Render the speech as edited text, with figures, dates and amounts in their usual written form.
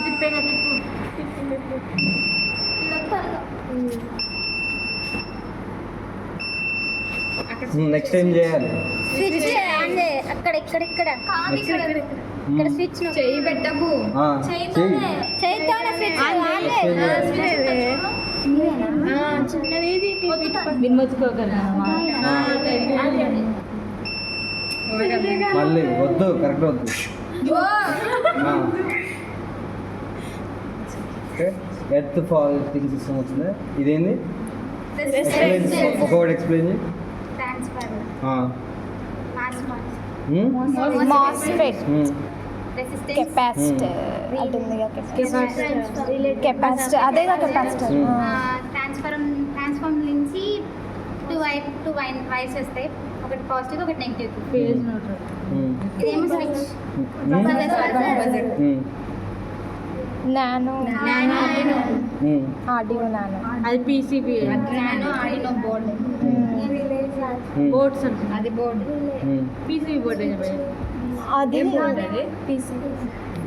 తిప్పేగా తిప్పు. Next time చేయాలి. Switch అక్కడ ఇక్కడ ఇక్కడ ఇక్కడ స్విచ్ చెయ్యి పెట్టకు. చేయితోనే స్విచ్ చిన్నది వినొచ్చుకోగలరా మళ్ళీ వద్దు, కరెక్ట్ వద్దు. ఎర్త్ ఫాల్ థింగ్ సిస్టమ్ వచ్చింది. ఇదేంది? ఒకటి ఎక్స్ప్లెయిన్ చేయి. మాస్ఫెట్ కెపాసిటర్ కెపాసిటర్ అదేగా కెపాసిటర్ ట్రాన్స్ఫార్మ్ నుంచి టూ వైర్స్ వస్తాయి, ఒకటి పాజిటివ్ ఒకటి నెగిటివ్. ఇదేమో స్విచ్. నానో ఆడియో నానో అది PCB nano Arduino board. Boards అది బోర్డ్. పీసీబీ బోర్డ్ అది